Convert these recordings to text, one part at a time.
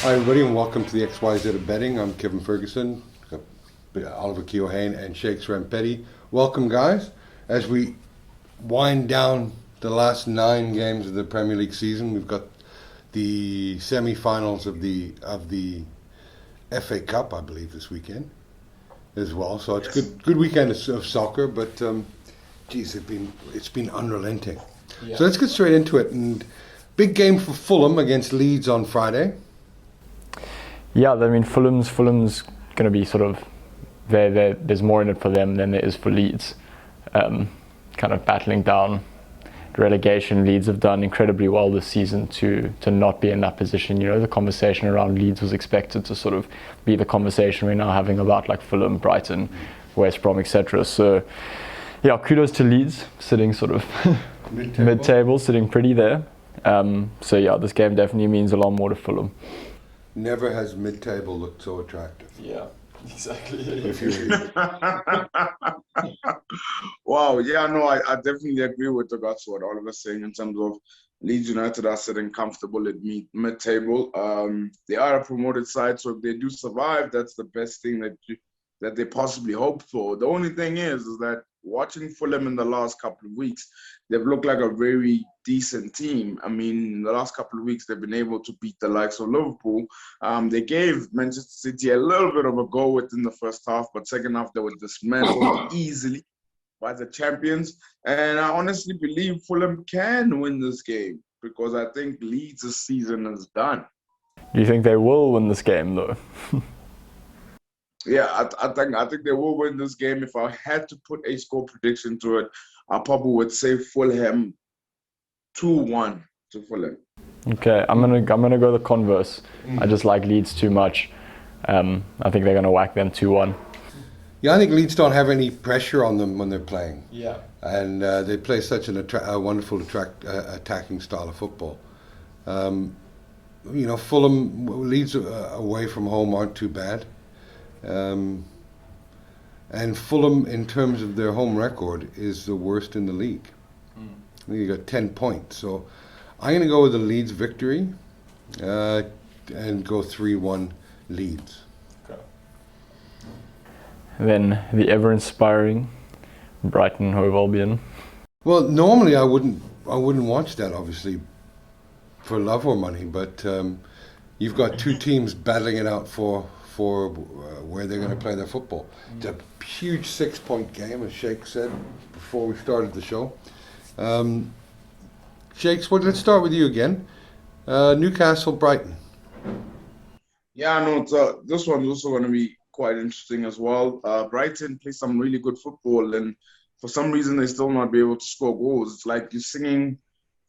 Hi everybody and welcome to the XYZ of Betting. I'm Kevin Ferguson, Oliver Keohane and Shakes Rampetti. Welcome guys. As we wind down the last 9 games of the Premier League season, we've got the semi-finals of the FA Cup, I believe, this weekend as well. So it's good weekend of soccer, but geez, it's been unrelenting. Yeah. So let's get straight into it. And big game for Fulham against Leeds on Friday. Yeah, I mean, Fulham's going to be sort of there's more in it for them than there is for Leeds. Kind of battling down relegation. Leeds have done incredibly well this season to not be in that position. You know, the conversation around Leeds was expected to sort of be the conversation we're now having about like Fulham, Brighton, West Brom, etc. So, yeah, kudos to Leeds, sitting sort of mid-table, sitting pretty there. So yeah, this game definitely means a lot more to Fulham. Never has mid-table looked so attractive. Yeah, exactly. If you Wow, yeah, no, I definitely agree with regards to what Oliver's saying in terms of Leeds United are sitting comfortable at mid-table. They are a promoted side, so if they do survive, that's the best thing that they possibly hope for. The only thing is that watching Fulham in the last couple of weeks, they've looked like a very decent team. I mean, in the last couple of weeks, they've been able to beat the likes of Liverpool. They gave Manchester City a little bit of a go within the first half, but second half they were dismantled easily by the champions. And I honestly believe Fulham can win this game because I think Leeds' season is done. Do you think they will win this game, though? Yeah, I think they will win this game. If I had to put a score prediction to it, I probably would say Fulham 2-1 to Fulham. Okay, I'm gonna go the converse. I just like Leeds too much. I think they're gonna whack them 2-1. Yeah, I think Leeds don't have any pressure on them when they're playing. Yeah, and they play such a wonderful attacking style of football. You know, Fulham, Leeds away from home aren't too bad. And Fulham, in terms of their home record, is the worst in the league. I think you got 10 points. So I'm going to go with the Leeds victory and go 3-1 Leeds. Okay. Then the ever-inspiring Brighton Hove Albion. Well, normally I wouldn't watch that, obviously, for love or money. But you've got two teams battling it out for where they're going to play their football. It's a huge 6-point game, as Shake said before we started the show. Shakes, let's start with you again. Newcastle, Brighton. Yeah, no, this one's also going to be quite interesting as well. Brighton play some really good football, and for some reason they still not be able to score goals. It's like you're singing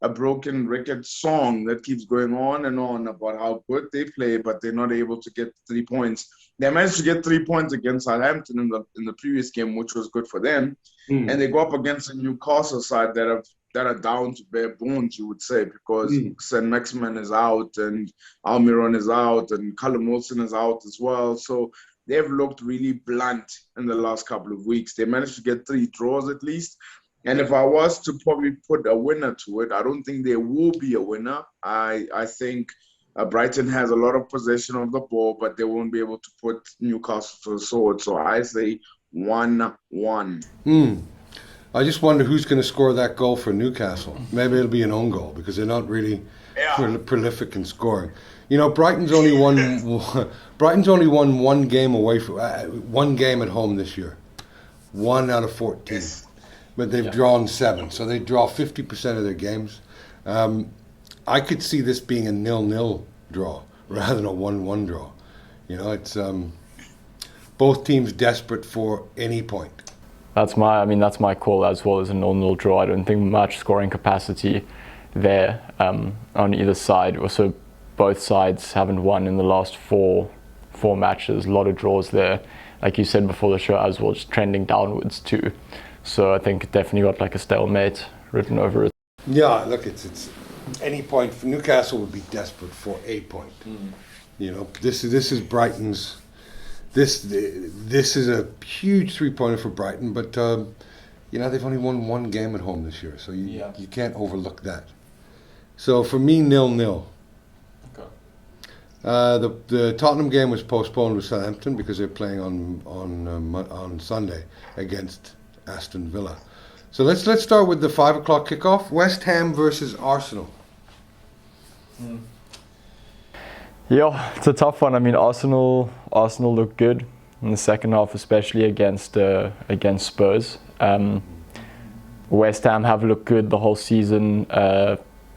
a broken record song that keeps going on and on about how good they play, but they're not able to get 3 points. They managed to get 3 points against Southampton in the previous game, which was good for them. And they go up against a Newcastle side that are down to bare bones, you would say, because St. Maximin is out and Almiron is out and Callum Wilson is out as well. So they've looked really blunt in the last couple of weeks. They managed to get 3 draws at least. And if I was to probably put a winner to it, I don't think there will be a winner. I think Brighton has a lot of possession of the ball, but they won't be able to put Newcastle to the sword. So I say 1-1. I just wonder who's going to score that goal for Newcastle. Maybe it'll be an own goal because they're not really prolific in scoring. You know, Brighton's only won one game away from one game at home this year, 1 out of 14. Yes. But they've drawn 7, so they draw 50% of their games. I could see this being a 0-0 draw rather than a 1-1 draw. You know, it's both teams desperate for any point. That's my call as well as a 0-0 draw. I don't think much scoring capacity there on either side. Also, both sides haven't won in the last four matches. A lot of draws there. Like you said before the show as well, just trending downwards too. So I think it definitely got like a stalemate written over it. Yeah, look, it's any point for Newcastle would be desperate for a point. You know, this is Brighton's. This is a huge 3-pointer for Brighton, but you know they've only won 1 game at home this year, so you can't overlook that. So for me, 0-0. Okay. The Tottenham game was postponed with Southampton because they're playing on Sunday against Aston Villa. So let's start with the 5 o'clock kickoff. West Ham versus Arsenal. Yeah, it's a tough one. I mean, Arsenal looked good in the second half, especially against Spurs. West Ham have looked good the whole season,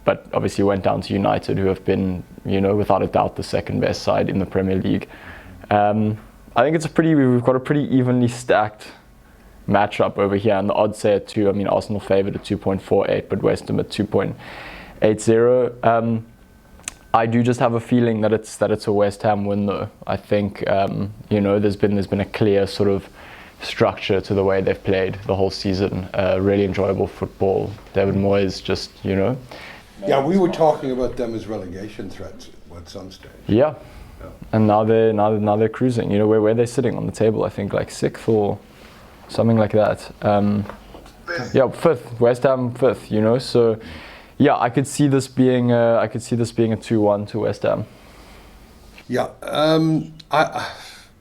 but obviously went down to United, who have been, without a doubt, the second best side in the Premier League. I think we've got a pretty evenly stacked matchup over here, and the odds say at 2. I mean, Arsenal favoured at 2.48, but West Ham at 2.80. I do just have a feeling that it's a West Ham win, though. I think there's been a clear sort of structure to the way they've played the whole season. Really enjoyable football. David Moyes just Yeah, we were talking about them as relegation threats at some stage. Yeah. And now they're cruising. Where are they sitting on the table? I think like 6th or something like that. Yeah, 5th. West Ham 5th. So. Yeah, I could see this being a 2-1 to West Ham. Yeah, I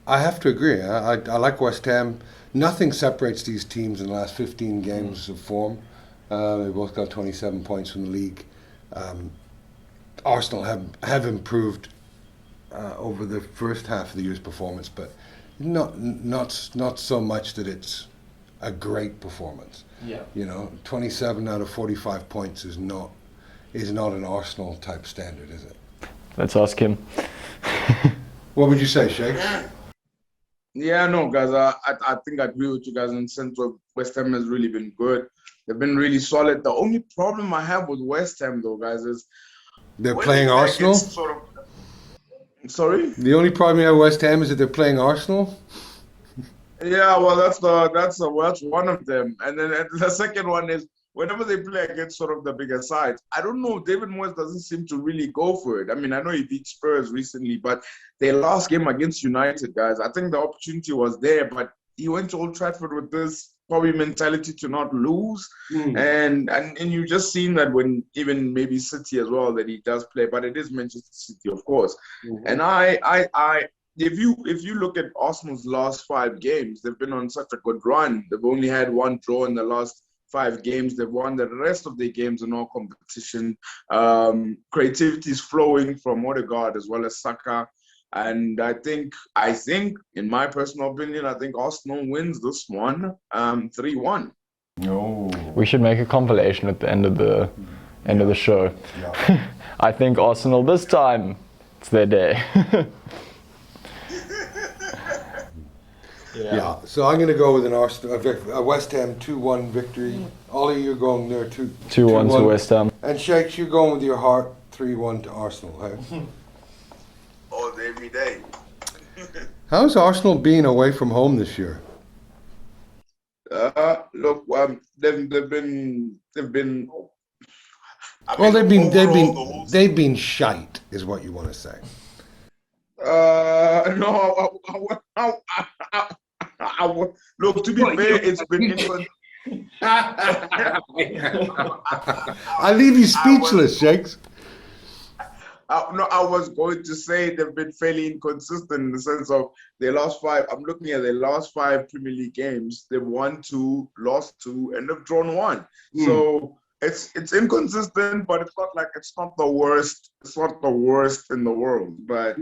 have to agree. I like West Ham. Nothing separates these teams in the last 15 games of form. They both got 27 points from the league. Arsenal have improved over the first half of the year's performance, but not so much that it's a great performance. Yeah. 27 out of 45 points is not an Arsenal type standard, is it? Let's ask him. What would you say, Sheikh? Yeah, no, guys. I think I agree with you guys in the sense of West Ham has really been good. They've been really solid. The only problem I have with West Ham, though, guys, is they're playing Arsenal. Sorry. The only problem you have with West Ham is that they're playing Arsenal. Yeah, well, that's one of them. And then the second one is whenever they play against sort of the bigger sides, I don't know, David Moyes doesn't seem to really go for it. I mean, I know he beat Spurs recently, but their last game against United, guys, I think the opportunity was there, but he went to Old Trafford with this probably mentality to not lose. And you've just seen that when even maybe City as well, that he does play, but it is Manchester City, of course. And if you look at Arsenal's last 5 games, they've been on such a good run. They've only had 1 draw in the last 5 games. They've won the rest of their games in all competition. Creativity is flowing from Odegaard as well as Saka. And I think, in my personal opinion, I think Arsenal wins this one 3-1. No. We should make a compilation at the end of the show. Yeah. I think Arsenal this time, it's their day. Yeah, so I'm going to go with a West Ham 2-1 victory. Ollie, you're going there 2-1 to West Ham. And Shakes, you're going with your heart 3-1 to Arsenal. Hey? Oh, every day. How's Arsenal being away from home this year? Look, they've been. They've been shite, is what you want to say. No, look, to be fair, it's been. I leave you speechless, Shakes. No, I was going to say they've been fairly inconsistent in the sense of their last 5. I'm looking at their last 5 Premier League games. They've won 2, lost 2, and they've drawn 1. So it's inconsistent, but it's not the worst. It's not the worst in the world. But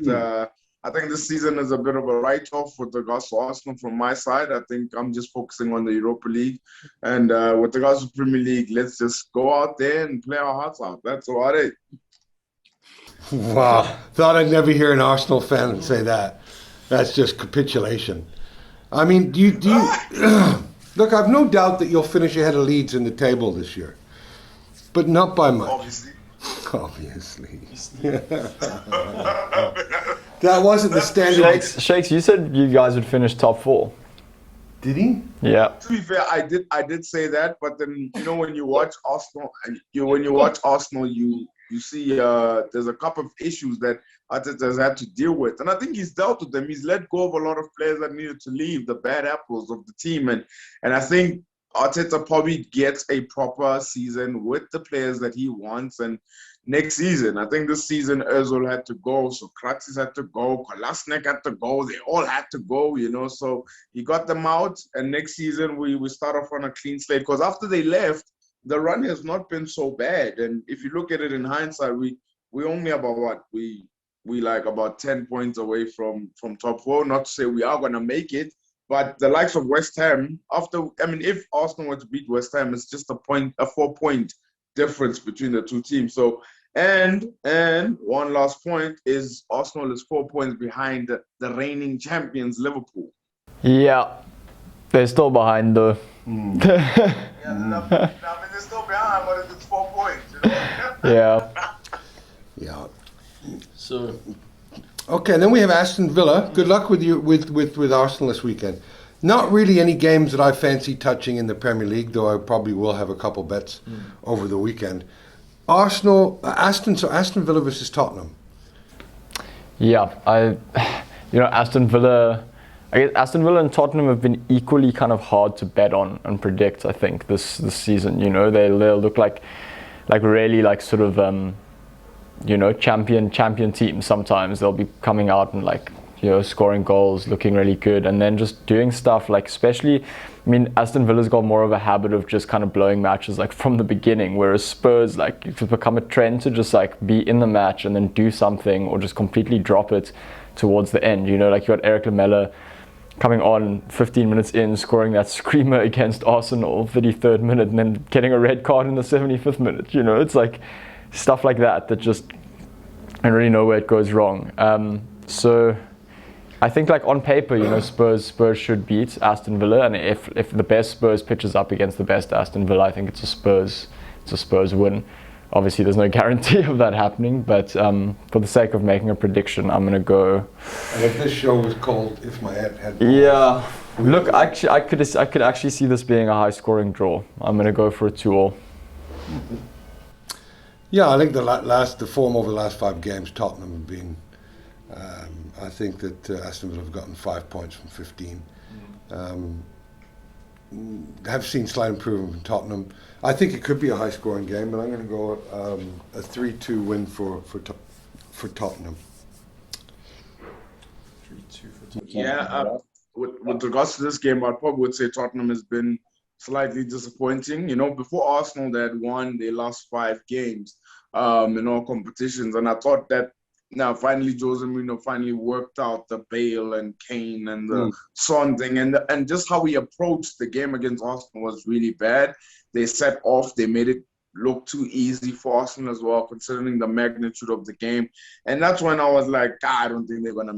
I think this season is a bit of a write-off with regards to Arsenal from my side. I think I'm just focusing on the Europa League. And with regards to Premier League, let's just go out there and play our hearts out. That's about it. Wow. Thought I'd never hear an Arsenal fan say that. That's just capitulation. I mean, do you look, I've no doubt that you'll finish ahead of Leeds in the table this year. But not by much. Obviously. That wasn't the standard. Shakes, you said you guys would finish top 4. Did he? Yeah. To be fair, I did say that, but then when you watch Arsenal, you see there's a couple of issues that Arteta's had to deal with, and I think he's dealt with them. He's let go of a lot of players that needed to leave, the bad apples of the team, and I think Arteta probably gets a proper season with the players that he wants. And next season, I think this season, Ozil had to go, Socrates had to go, Kolasinac had to go. They all had to go, So he got them out. And next season, we start off on a clean slate. Because after they left, the run has not been so bad. And if you look at it in hindsight, we only about what? We like about 10 points away from top four. Not to say we are going to make it. But the likes of West Ham, if Arsenal were to beat West Ham, it's just a 4-point difference between the two teams. So, and one last point is Arsenal is 4 points behind the reigning champions, Liverpool. Yeah, they're still behind though. They're still behind, but it's 4 points, Yeah. Yeah. So, Okay, then we have Aston Villa. Good luck with you with Arsenal this weekend. Not really any games that I fancy touching in the Premier League, though I probably will have a couple bets over the weekend. Aston Villa versus Tottenham. Yeah, Aston Villa. I guess Aston Villa and Tottenham have been equally kind of hard to bet on and predict. I think this season, they'll look like really like sort of champion teams. Sometimes they'll be coming out and scoring goals, looking really good, and then just doing stuff like, especially, Aston Villa's got more of a habit of just kind of blowing matches like from the beginning, whereas Spurs it's become a trend to just be in the match and then do something or just completely drop it towards the end. You got Eric Lamela coming on 15 minutes in, scoring that screamer against Arsenal, 33rd minute, and then getting a red card in the 75th minute. It's like stuff like that just, I don't really know where it goes wrong. So I think on paper, Spurs should beat Aston Villa, and if the best Spurs pitches up against the best Aston Villa, I think it's a Spurs win. Obviously, there's no guarantee of that happening, but for the sake of making a prediction, I'm gonna go. And if this show was called "If My Head Had Balls," yeah. Look, actually, I could actually see this being a high-scoring draw. I'm gonna go for a 2-2. Yeah, I think the form over the last 5 games, Tottenham have been. I think that Aston Villa have gotten 5 points from 15. Have seen slight improvement from Tottenham. I think it could be a high-scoring game, but I'm going to go a 3-2 win for Tottenham. 3-2 for Tottenham. Yeah, with regards to this game, I probably would say Tottenham has been slightly disappointing. Before Arsenal, they had won their last 5 games in all competitions, and I thought that now finally Jose Mourinho finally worked out the Bale and Kane and the Son thing, and just how he approached the game against Arsenal was really bad. They set off, they made it look too easy for Arsenal as well, considering the magnitude of the game. And that's when I was like, I don't think they're gonna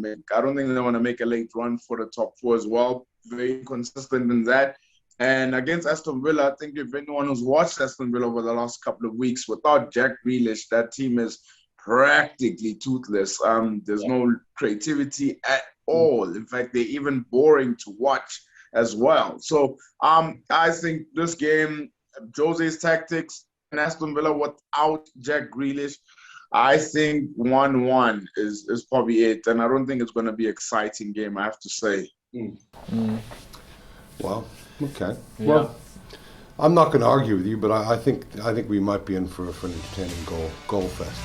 make a late run for the top 4 as well. Very consistent in that. And against Aston Villa, I think if anyone who's watched Aston Villa over the last couple of weeks, without Jack Grealish, that team is practically toothless. There's no creativity at all. In fact, they're even boring to watch as well. So I think this game, Jose's tactics and Aston Villa without Jack Grealish, I think 1-1 is probably it. And I don't think it's going to be an exciting game, I have to say. Well, okay. Yeah. Well, I'm not going to argue with you, but I think we might be in for an entertaining goal fest.